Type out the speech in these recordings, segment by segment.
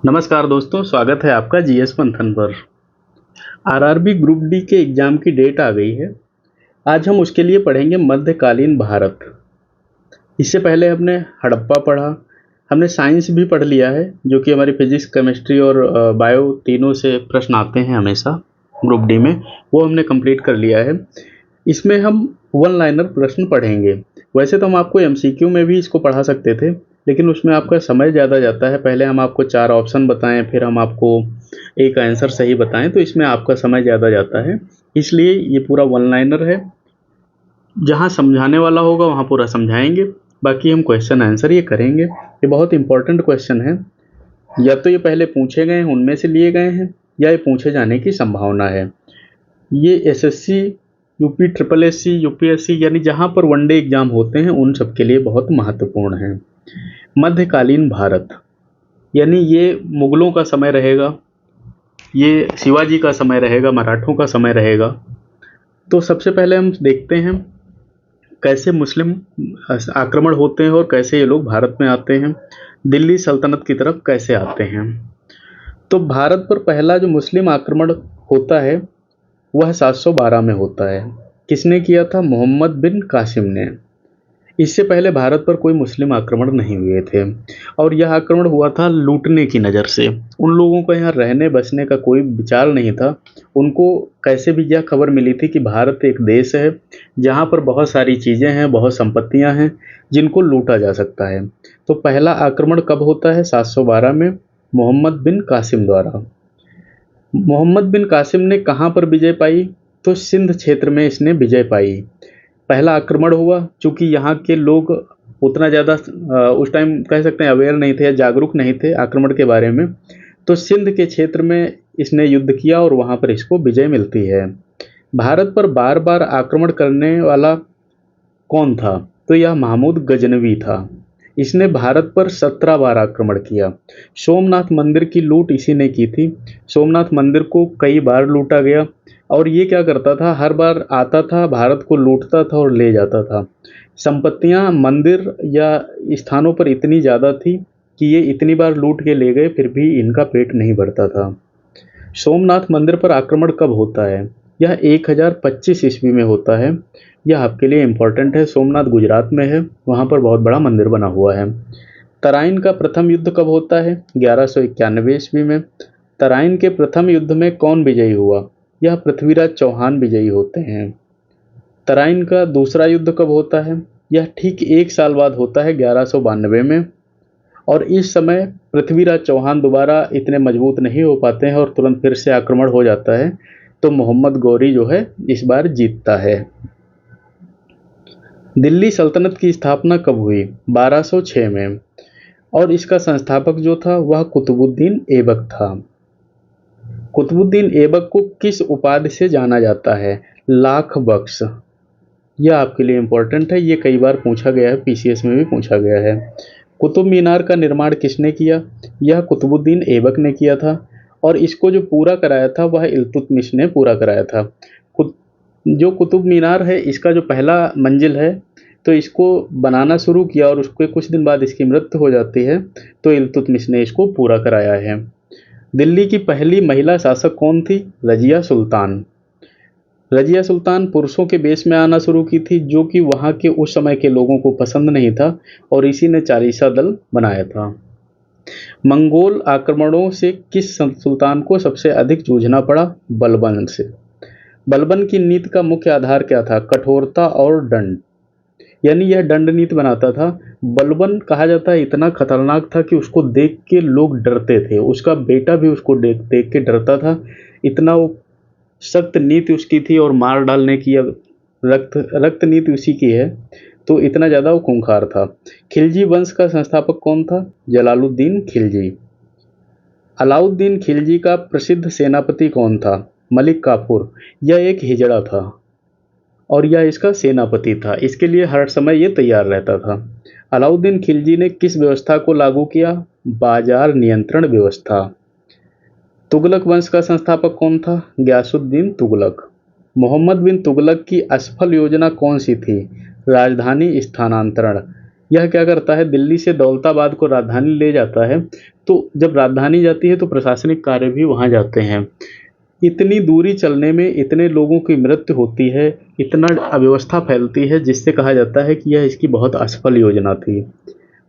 नमस्कार दोस्तों, स्वागत है आपका जीएस मंथन पर। आरआरबी ग्रुप डी के एग्जाम की डेट आ गई है। आज हम उसके लिए पढ़ेंगे मध्यकालीन भारत। इससे पहले हमने हड़प्पा पढ़ा, हमने साइंस भी पढ़ लिया है, जो कि हमारी फिजिक्स, केमिस्ट्री और बायो तीनों से प्रश्न आते हैं हमेशा ग्रुप डी में। वो हमने कंप्लीट कर लिया है। इसमें हम वन लाइनर प्रश्न पढ़ेंगे। वैसे तो हम आपको एमसीक्यू में भी इसको पढ़ा सकते थे, लेकिन उसमें आपका समय ज़्यादा जाता है। पहले हम आपको 4 ऑप्शन बताएं, फिर हम आपको एक आंसर सही बताएं, तो इसमें आपका समय ज़्यादा जाता है। इसलिए ये पूरा वन लाइनर है। जहाँ समझाने वाला होगा वहाँ पूरा समझाएंगे, बाकी हम क्वेश्चन आंसर ये करेंगे। ये बहुत इंपॉर्टेंट क्वेश्चन है। या तो ये पहले पूछे गए हैं, उनमें से लिए गए हैं, या ये पूछे जाने की संभावना है। ये SSC, UP triple SC, UPSC यानी जहाँ पर वनडे एग्जाम होते हैं उन सब के लिए बहुत महत्वपूर्ण है। मध्यकालीन भारत यानी ये मुगलों का समय रहेगा, ये शिवाजी का समय रहेगा, मराठों का समय रहेगा। तो सबसे पहले हम देखते हैं कैसे मुस्लिम आक्रमण होते हैं और कैसे ये लोग भारत में आते हैं, दिल्ली सल्तनत की तरफ कैसे आते हैं। तो भारत पर पहला जो मुस्लिम आक्रमण होता है वह 712 में होता है। किसने किया था? मोहम्मद बिन कासिम ने। इससे पहले भारत पर कोई मुस्लिम आक्रमण नहीं हुए थे, और यह आक्रमण हुआ था लूटने की नज़र से। उन लोगों को यहाँ रहने बसने का कोई विचार नहीं था। उनको कैसे भी यह खबर मिली थी कि भारत एक देश है जहाँ पर बहुत सारी चीज़ें हैं, बहुत संपत्तियाँ हैं जिनको लूटा जा सकता है। तो पहला आक्रमण कब होता है? 712 में, मोहम्मद बिन कासिम द्वारा। मोहम्मद बिन कासिम ने कहाँ पर विजय पाई? तो सिंध क्षेत्र में इसने विजय पाई। पहला आक्रमण हुआ, चूँकि यहाँ के लोग उतना ज़्यादा उस टाइम कह सकते हैं अवेयर नहीं थे या जागरूक नहीं थे आक्रमण के बारे में, तो सिंध के क्षेत्र में इसने युद्ध किया और वहाँ पर इसको विजय मिलती है। भारत पर बार बार आक्रमण करने वाला कौन था? तो यह महमूद गजनवी था। इसने भारत पर 17 बार आक्रमण किया। सोमनाथ मंदिर की लूट इसी ने की थी। सोमनाथ मंदिर को कई बार लूटा गया, और ये क्या करता था, हर बार आता था, भारत को लूटता था और ले जाता था। संपत्तियां मंदिर या स्थानों पर इतनी ज़्यादा थी कि ये इतनी बार लूट के ले गए, फिर भी इनका पेट नहीं भरता था। सोमनाथ मंदिर पर आक्रमण कब होता है? यह 1025 ईस्वी में होता है। यह आपके लिए इम्पोर्टेंट है। सोमनाथ गुजरात में है, वहाँ पर बहुत बड़ा मंदिर बना हुआ है। तराइन का प्रथम युद्ध कब होता है? 1191 ईस्वी में। तराइन के प्रथम युद्ध में कौन विजयी हुआ? यह पृथ्वीराज चौहान विजयी होते हैं। तराइन का दूसरा युद्ध कब होता है? यह ठीक 1 साल बाद होता है, 1192 में। और इस समय पृथ्वीराज चौहान दोबारा इतने मजबूत नहीं हो पाते हैं और तुरंत फिर से आक्रमण हो जाता है, तो मोहम्मद गौरी जो है इस बार जीतता है। दिल्ली सल्तनत की स्थापना कब हुई? 1206 में, और इसका संस्थापक जो था वह कुतुबुद्दीन ऐबक था। कुतुबुद्दीन ऐबक को किस उपाधि से जाना जाता है? लाख बख्श। यह आपके लिए इम्पोर्टेंट है, ये कई बार पूछा गया है, पीसीएस में भी पूछा गया है। कुतुब मीनार का निर्माण किसने किया? यह कुतुबुद्दीन ऐबक ने किया था, और इसको जो पूरा कराया था वह इल्तुतमिश ने पूरा कराया था। जो कुतुब मीनार है इसका जो पहला मंजिल है, तो इसको बनाना शुरू किया और उसके कुछ दिन बाद इसकी मृत्यु हो जाती है, तो इल्तुतमिश ने इसको पूरा कराया है। दिल्ली की पहली महिला शासक कौन थी? रजिया सुल्तान। रजिया सुल्तान पुरुषों के वेश में आना शुरू की थी, जो कि वहाँ के उस समय के लोगों को पसंद नहीं था, और इसी ने चालीसा दल बनाया था। मंगोल आक्रमणों से किस सुल्तान को सबसे अधिक जूझना पड़ा? बलबन से। बलबन की नीति का मुख्य आधार क्या था? कठोरता और दंड, यानी यह दंड नीति बनाता था। बलबन कहा जाता है इतना खतरनाक था कि उसको देख के लोग डरते थे, उसका बेटा भी उसको देख देख के डरता था। इतना वो सख्त नीति उसकी थी, और मार डालने की रक्त नीति उसी की है, तो इतना ज़्यादा वो खूंखार था। खिलजी वंश का संस्थापक कौन था? जलालुद्दीन खिलजी। अलाउद्दीन खिलजी का प्रसिद्ध सेनापति कौन था? मलिक काफूर। यह एक हिजड़ा था और यह इसका सेनापति था, इसके लिए हर समय ये तैयार रहता था। अलाउद्दीन खिलजी ने किस व्यवस्था को लागू किया? बाजार नियंत्रण व्यवस्था। तुगलक वंश का संस्थापक कौन था? गयासुद्दीन तुगलक। मोहम्मद बिन तुगलक की असफल योजना कौन सी थी? राजधानी स्थानांतरण। यह क्या करता है, दिल्ली से दौलताबाद को राजधानी ले जाता है। तो जब राजधानी जाती है तो प्रशासनिक कार्य भी वहाँ जाते हैं। इतनी दूरी चलने में इतने लोगों की मृत्यु होती है, इतना अव्यवस्था फैलती है, जिससे कहा जाता है कि यह इसकी बहुत असफल योजना थी।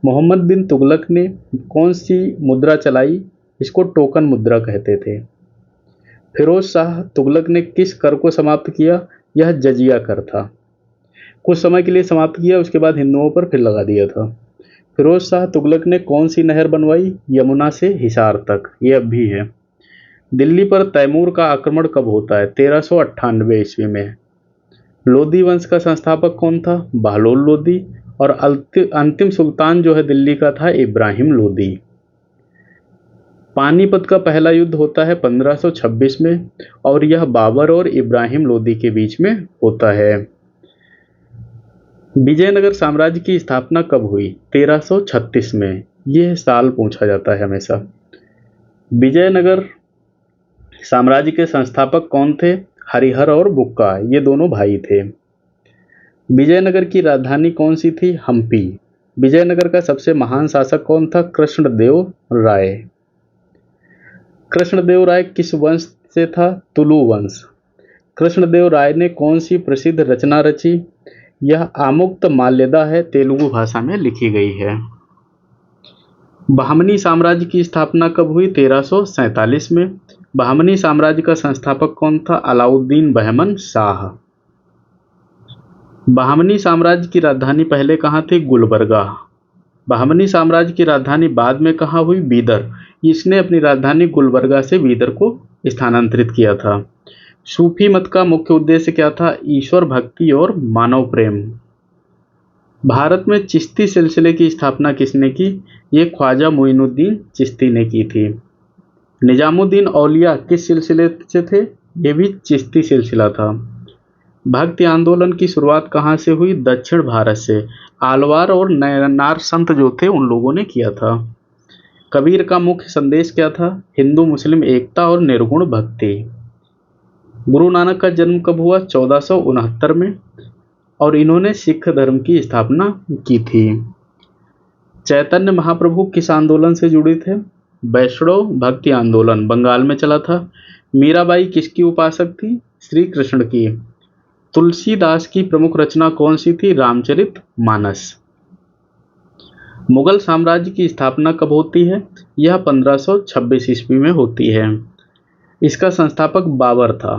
मोहम्मद बिन तुगलक ने कौन सी मुद्रा चलाई? इसको टोकन मुद्रा कहते थे। फिरोज शाह तुगलक ने किस कर को समाप्त किया? यह जजिया कर था। कुछ समय के लिए समाप्त किया, उसके बाद हिंदुओं पर फिर लगा दिया था। फिरोज शाह तुगलक ने कौन सी नहर बनवाई? यमुना से हिसार तक, ये अब भी है। दिल्ली पर तैमूर का आक्रमण कब होता है? 1398 ईस्वी में। लोधी वंश का संस्थापक कौन था? बहलोल लोधी। और अंतिम सुल्तान जो है दिल्ली का था इब्राहिम लोधी। पानीपत का पहला युद्ध होता है 1526 में, और यह बाबर और इब्राहिम लोधी के बीच में होता है। विजयनगर साम्राज्य की स्थापना कब हुई? 1336 में। यह साल पूछा जाता है हमेशा। विजयनगर साम्राज्य के संस्थापक कौन थे? हरिहर और बुक्का, ये दोनों भाई थे। विजयनगर की राजधानी कौन सी थी? हम्पी। विजयनगर का सबसे महान शासक कौन था? कृष्णदेव राय। कृष्णदेव राय किस वंश से था? तुलु वंश। कृष्णदेव राय ने कौन सी प्रसिद्ध रचना रची? यह आमुक्त माल्यदा है, तेलुगु भाषा में लिखी गई है। बहमनी साम्राज्य की स्थापना कब हुई? 1347 में। बहमनी साम्राज्य का संस्थापक कौन था? अलाउद्दीन बहमन शाह। बहमनी साम्राज्य की राजधानी पहले कहाँ थी? गुलबर्गा। बहमनी साम्राज्य की राजधानी बाद में कहाँ हुई? बीदर। इसने अपनी राजधानी गुलबर्गा से बीदर को स्थानांतरित किया था। सूफी मत का मुख्य उद्देश्य क्या था? ईश्वर भक्ति और मानव प्रेम। भारत में चिश्ती सिलसिले की स्थापना किसने की? ये ख्वाजा मोइनुद्दीन चिश्ती ने की थी। निजामुद्दीन औलिया किस सिलसिले से थे? ये भी चिश्ती सिलसिला था। भक्ति आंदोलन की शुरुआत कहाँ से हुई? दक्षिण भारत से। आलवार और नयनार संत जो थे उन लोगों ने किया था। कबीर का मुख्य संदेश क्या था? हिंदू मुस्लिम एकता और निर्गुण भक्ति। गुरु नानक का जन्म कब हुआ? 1469 में, और इन्होंने सिख धर्म की स्थापना की थी। चैतन्य महाप्रभु किस आंदोलन से जुड़े थे? वैष्णव भक्ति आंदोलन, बंगाल में चला था। मीराबाई किसकी उपासक थी? श्री कृष्ण की। तुलसीदास की प्रमुख रचना कौन सी थी? रामचरित मानस। मुगल साम्राज्य की स्थापना कब होती है? यह 1526 ईस्वी में होती है। इसका संस्थापक बाबर था।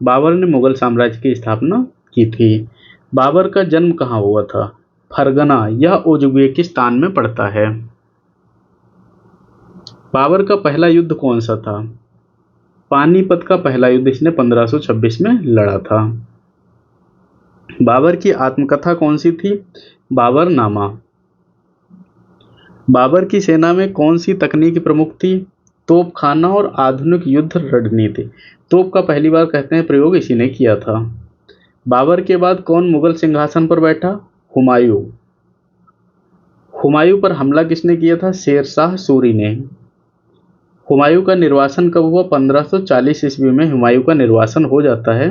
बाबर ने मुगल साम्राज्य की स्थापना की थी। बाबर का जन्म कहाँ हुआ था? फरगना, यह उज्बेकिस्तान में पड़ता है। बाबर का पहला युद्ध कौन सा था? पानीपत का पहला युद्ध इसने 1526 में लड़ा था। बाबर की आत्मकथा कौन सी थी? बाबरनामा। बाबर की सेना में कौन सी तकनीक प्रमुख थी? तोपखाना और आधुनिक युद्ध रणनीति। तोप का पहली बार कहते हैं प्रयोग इसी ने किया था। बाबर के बाद कौन मुगल सिंहासन पर बैठा? हुमायूं। हुमायूं पर हमला किसने किया था? शेरशाह सूरी ने। हुमायूं का निर्वासन कब हुआ? 1540 ईस्वी में हुमायूं का निर्वासन हो जाता है।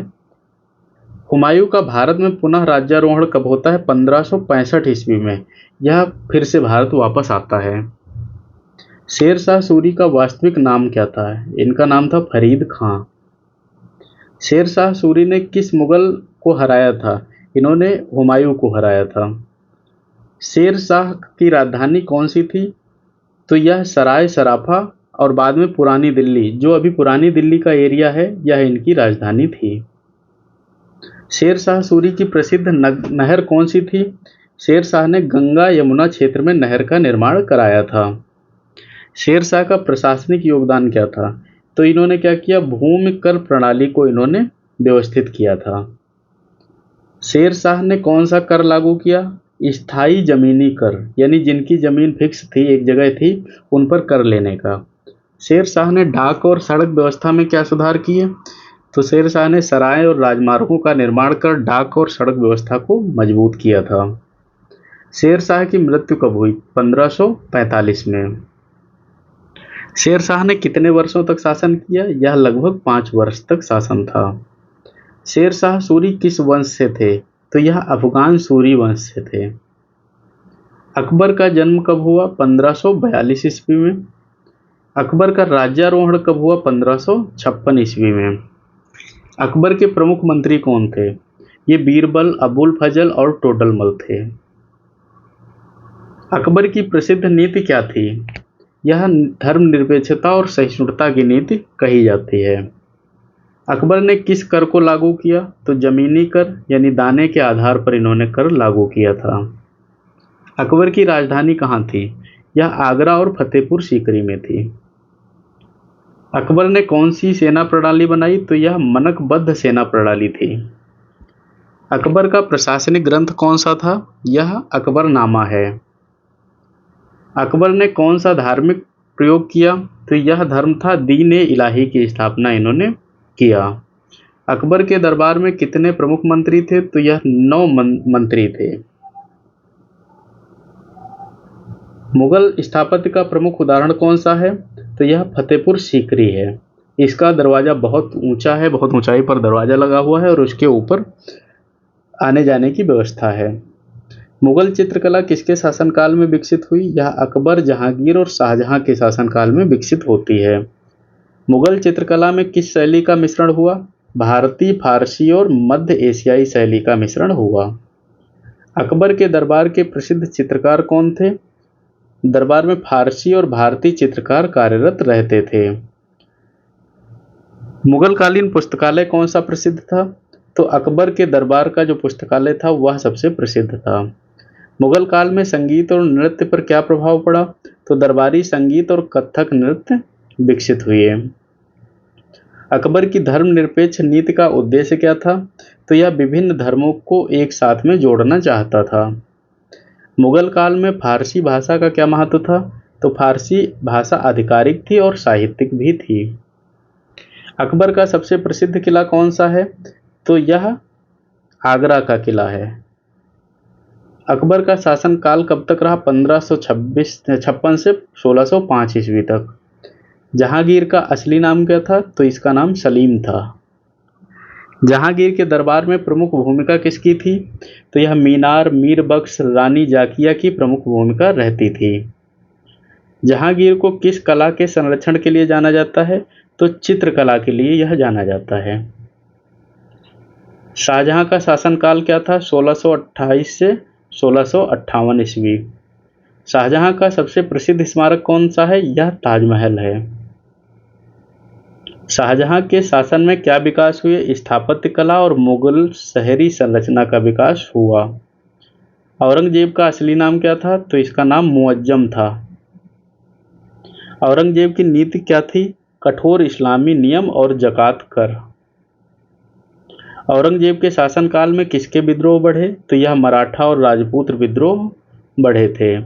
हुमायूं का भारत में पुनः राज्यारोहण कब होता है? 1565 ईस्वी में। यह फिर से भारत वापस आता है। शेरशाह सूरी का वास्तविक नाम क्या था? इनका नाम था फरीद खां। शेरशाह सूरी ने किस मुगल को हराया था? इन्होंने हुमायूं को हराया था। शेरशाह की राजधानी कौन सी थी? तो यह सराय सराफा और बाद में पुरानी दिल्ली, जो अभी पुरानी दिल्ली का एरिया है, यह इनकी राजधानी थी। शेरशाह सूरी की प्रसिद्ध नहर कौन सी थी? शेरशाह ने गंगा यमुना क्षेत्र में नहर का निर्माण कराया था। शेरशाह का प्रशासनिक योगदान क्या था? तो इन्होंने क्या किया? भूमि कर प्रणाली को इन्होंने व्यवस्थित किया था। शेरशाह ने कौन सा कर लागू किया? स्थायी जमीनी कर, यानी जिनकी जमीन फिक्स थी, एक जगह थी, उन पर कर लेने का। शेरशाह ने डाक और सड़क व्यवस्था में क्या सुधार किए? तो शेरशाह ने सराय और राजमार्गों का निर्माण कर डाक और सड़क व्यवस्था को मजबूत किया था। शेरशाह की मृत्यु कब हुई? 1545 में। शेरशाह ने कितने वर्षों तक शासन किया? यह लगभग 5 वर्ष तक शासन था। शेरशाह सूरी किस वंश से थे? तो यह अफगान सूरी वंश से थे। अकबर का जन्म कब हुआ? 1542 ईस्वी में। अकबर का राज्यारोहण कब हुआ? 1556 ईस्वी में। अकबर के प्रमुख मंत्री कौन थे? ये बीरबल, अबुल फजल और टोडरमल थे। अकबर की प्रसिद्ध नीति क्या थी? यह धर्मनिरपेक्षता और सहिष्णुता की नीति कही जाती है। अकबर ने किस कर को लागू किया? तो जमीनी कर यानी दाने के आधार पर इन्होंने कर लागू किया था। अकबर की राजधानी कहाँ थी? यह आगरा और फतेहपुर सीकरी में थी। अकबर ने कौन सी सेना प्रणाली बनाई? तो यह मनकबद्ध सेना प्रणाली थी। अकबर का प्रशासनिक ग्रंथ कौन सा था? यह अकबरनामा है। अकबर ने कौन सा धार्मिक प्रयोग किया? तो यह धर्म था दीन ए इलाही की स्थापना इन्होंने किया। अकबर के दरबार में कितने प्रमुख मंत्री थे? तो यह 9 मंत्री थे। मुगल स्थापत्य का प्रमुख उदाहरण कौन सा है? तो यह फतेहपुर सीकरी है। इसका दरवाजा बहुत ऊंचा है, बहुत ऊंचाई पर दरवाजा लगा हुआ है और उसके ऊपर आने जाने की व्यवस्था है। मुगल चित्रकला किसके शासनकाल में विकसित हुई? यह अकबर, जहांगीर और शाहजहां के शासनकाल में विकसित होती है। मुगल चित्रकला में किस शैली का मिश्रण हुआ? भारतीय, फारसी और मध्य एशियाई शैली का मिश्रण हुआ। अकबर के दरबार के प्रसिद्ध चित्रकार कौन थे? दरबार में फारसी और भारतीय चित्रकार कार्यरत रहते थे। मुगलकालीन पुस्तकालय कौन सा प्रसिद्ध था? तो अकबर के दरबार का जो पुस्तकालय था वह सबसे प्रसिद्ध था। मुगल काल में संगीत और नृत्य पर क्या प्रभाव पड़ा? तो दरबारी संगीत और कथक नृत्य विकसित हुए। अकबर की धर्मनिरपेक्ष नीति का उद्देश्य क्या था? तो यह विभिन्न धर्मों को एक साथ में जोड़ना चाहता था। मुगल काल में फारसी भाषा का क्या महत्व था? तो फारसी भाषा आधिकारिक थी और साहित्यिक भी थी। अकबर का सबसे प्रसिद्ध किला कौन सा है? तो यह आगरा का किला है। अकबर का शासनकाल कब तक रहा? 1556 से 1605 ईस्वी तक। जहांगीर का असली नाम क्या था? तो इसका नाम सलीम था। जहांगीर के दरबार में प्रमुख भूमिका किसकी थी? तो यह मीनार, मीर बख्श, रानी जाकिया की प्रमुख भूमिका रहती थी। जहांगीर को किस कला के संरक्षण के लिए जाना जाता है? तो चित्रकला के लिए यह जाना जाता है। शाहजहां का शासनकाल क्या था? 1628 से 1658 ईस्वी। शाहजहां का सबसे प्रसिद्ध स्मारक कौन सा है? यह ताजमहल है। शाहजहां के शासन में क्या विकास हुए? स्थापत्य कला और मुगल शहरी संरचना का विकास हुआ। औरंगजेब का असली नाम क्या था? तो इसका नाम मुअज्जम था। औरंगजेब की नीति क्या थी? कठोर इस्लामी नियम और जकात कर। औरंगजेब के शासनकाल में किसके विद्रोह बढ़े? तो यह मराठा और राजपूत विद्रोह बढ़े थे।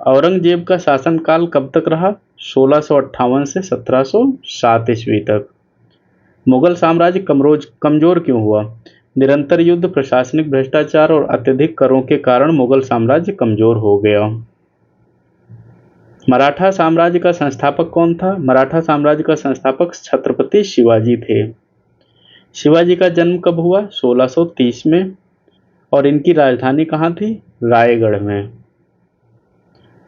औरंगजेब का शासनकाल कब तक रहा? 1658 से 1707 ईस्वी तक। मुगल साम्राज्य कमजोर क्यों हुआ? निरंतर युद्ध, प्रशासनिक भ्रष्टाचार और अत्यधिक करों के कारण मुगल साम्राज्य कमजोर हो गया। मराठा साम्राज्य का संस्थापक कौन था? मराठा साम्राज्य का संस्थापक छत्रपति शिवाजी थे। शिवाजी का जन्म कब हुआ? 1630 में। और इनकी राजधानी कहाँ थी? रायगढ़ में।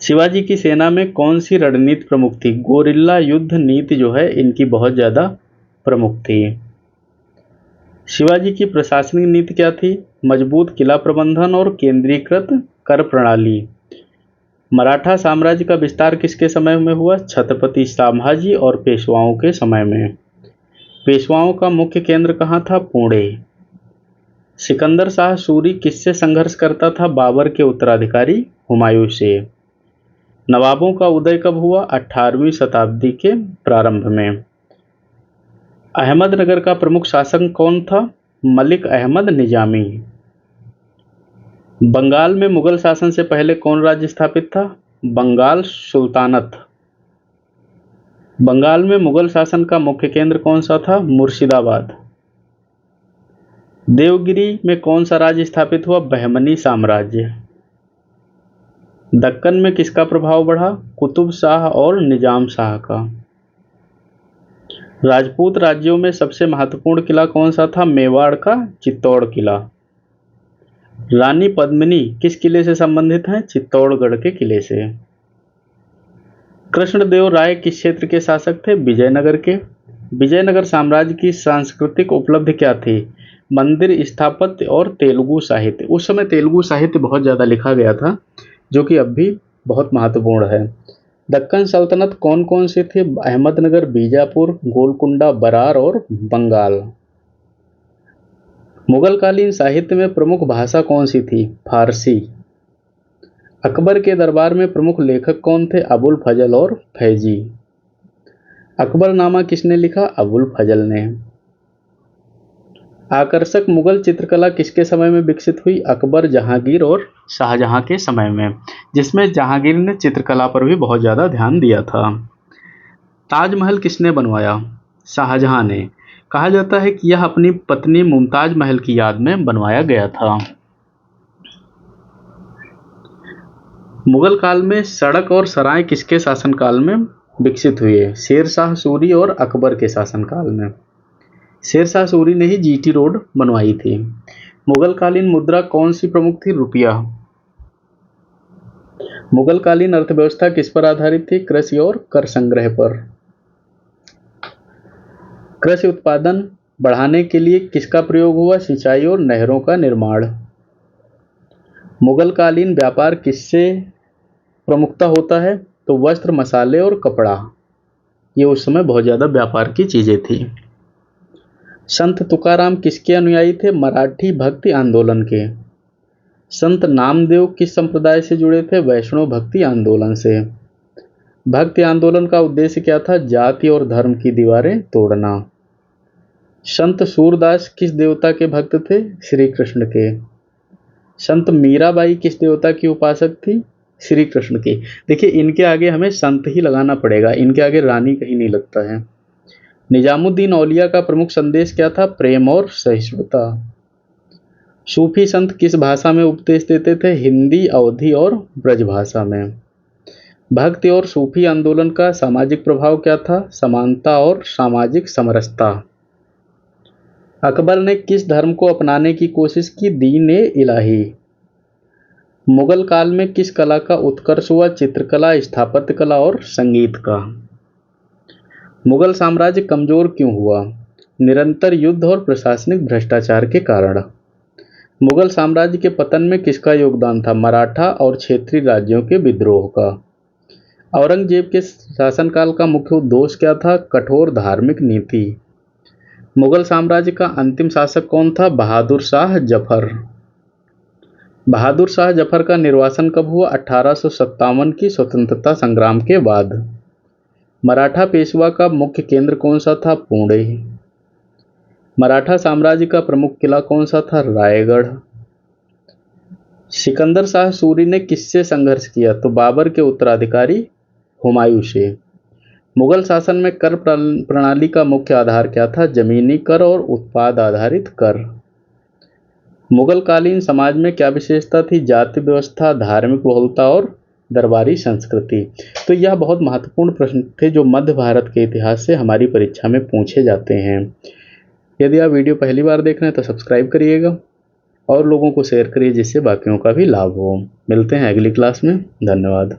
शिवाजी की सेना में कौन सी रणनीति प्रमुख थी? गोरिल्ला युद्ध नीति जो है इनकी बहुत ज्यादा प्रमुख थी। शिवाजी की प्रशासनिक नीति क्या थी? मजबूत किला प्रबंधन और केंद्रीकृत कर प्रणाली। मराठा साम्राज्य का विस्तार किसके समय में हुआ? छत्रपति संभाजी और पेशवाओं के समय में। पेशवाओं का मुख्य केंद्र कहाँ था? पुणे। सिकंदर शाह सूरी किससे संघर्ष करता था? बाबर के उत्तराधिकारी हुमायूं से। नवाबों का उदय कब हुआ? 18वीं शताब्दी के प्रारंभ में। अहमदनगर का प्रमुख शासक कौन था? मलिक अहमद निजामी। बंगाल में मुगल शासन से पहले कौन राज्य स्थापित था? बंगाल सुल्तानत। बंगाल में मुगल शासन का मुख्य केंद्र कौन सा था? मुर्शिदाबाद। देवगिरी में कौन सा राज्य स्थापित हुआ? बहमनी साम्राज्य। दक्कन में किसका प्रभाव बढ़ा? कुतुब शाह और निजाम शाह का। राजपूत राज्यों में सबसे महत्वपूर्ण किला कौन सा था? मेवाड़ का चित्तौड़ किला। रानी पद्मिनी किस किले से संबंधित हैं? चित्तौड़गढ़ के किले से। कृष्णदेव राय किस क्षेत्र के शासक थे? विजयनगर के। विजयनगर साम्राज्य की सांस्कृतिक उपलब्धि क्या थी? मंदिर स्थापत्य और तेलुगु साहित्य। उस समय तेलुगु साहित्य बहुत ज़्यादा लिखा गया था, जो कि अब भी बहुत महत्वपूर्ण है। दक्कन सल्तनत कौन कौन सी थी? अहमदनगर, बीजापुर, गोलकुंडा, बरार और बंगाल। मुगलकालीन साहित्य में प्रमुख भाषा कौन सी थी? फारसी। अकबर के दरबार में प्रमुख लेखक कौन थे? अबुल फजल और फैजी। अकबरनामा किसने लिखा? अबुल फजल ने। आकर्षक मुगल चित्रकला किसके समय में विकसित हुई? अकबर, जहांगीर और शाहजहां के समय में, जिसमें जहांगीर ने चित्रकला पर भी बहुत ज़्यादा ध्यान दिया था। ताजमहल किसने बनवाया? शाहजहां ने। कहा जाता है कि यह अपनी पत्नी मुमताज महल की याद में बनवाया गया था। मुगल काल में सड़क और सराय किसके शासनकाल में विकसित हुए? शेर शाह सूरी और अकबर के शासनकाल में। शेर शाह सूरी ने ही जीटी रोड बनवाई थी। मुगलकालीन मुद्रा कौन सी प्रमुख थी? रुपया। मुगलकालीन अर्थव्यवस्था किस पर आधारित थी? कृषि और कर संग्रह पर। कृषि उत्पादन बढ़ाने के लिए किसका प्रयोग हुआ? सिंचाई और नहरों का निर्माण। मुगलकालीन व्यापार किससे प्रमुखता होता है? तो वस्त्र, मसाले और कपड़ा। ये उस समय बहुत ज़्यादा व्यापार की चीज़ें थी। संत तुकाराम किसके अनुयायी थे? मराठी भक्ति आंदोलन के। संत नामदेव किस संप्रदाय से जुड़े थे? वैष्णव भक्ति आंदोलन से। भक्ति आंदोलन का उद्देश्य क्या था? जाति और धर्म की दीवारें तोड़ना। संत सूरदास किस देवता के भक्त थे? श्री कृष्ण के। संत मीराबाई किस देवता की उपासक थी? श्री कृष्ण की। देखिए, इनके आगे हमें संत ही लगाना पड़ेगा, इनके आगे रानी कहीं नहीं लगता है। निजामुद्दीन औलिया का प्रमुख संदेश क्या था? प्रेम और सहिष्णुता। सूफी संत किस भाषा में उपदेश देते थे? हिंदी, अवधी और ब्रजभाषा में। भक्ति और सूफी आंदोलन का सामाजिक प्रभाव क्या था? समानता और सामाजिक समरसता। अकबर ने किस धर्म को अपनाने की कोशिश की? दीन-ए इलाही। मुगल काल में किस कला का उत्कर्ष हुआ? चित्रकला, स्थापत्य कला और संगीत का। मुगल साम्राज्य कमजोर क्यों हुआ? निरंतर युद्ध और प्रशासनिक भ्रष्टाचार के कारण। मुगल साम्राज्य के पतन में किसका योगदान था? मराठा और क्षेत्रीय राज्यों के विद्रोह का। औरंगजेब के शासनकाल का मुख्य उद्देश्य क्या था? कठोर धार्मिक नीति। मुगल साम्राज्य का अंतिम शासक कौन था? बहादुर शाह जफर। बहादुर शाह जफर का निर्वासन कब हुआ? 1857 की स्वतंत्रता संग्राम के बाद। मराठा पेशवा का मुख्य केंद्र कौन सा था? पुणे। मराठा साम्राज्य का प्रमुख किला कौन सा था? रायगढ़। सिकंदर शाह सूरी ने किससे संघर्ष किया? तो बाबर के उत्तराधिकारी हुमायूं से। मुगल शासन में कर प्रणाली का मुख्य आधार क्या था? जमीनी कर और उत्पाद आधारित कर। मुगलकालीन समाज में क्या विशेषता थी? जाति व्यवस्था, धार्मिक बहुलता और दरबारी संस्कृति। तो यह बहुत महत्वपूर्ण प्रश्न थे जो मध्य भारत के इतिहास से हमारी परीक्षा में पूछे जाते हैं। यदि आप वीडियो पहली बार देख रहे हैं तो सब्सक्राइब करिएगा और लोगों को शेयर करिए, जिससे बाकियों का भी लाभ हो। मिलते हैं अगली क्लास में। धन्यवाद।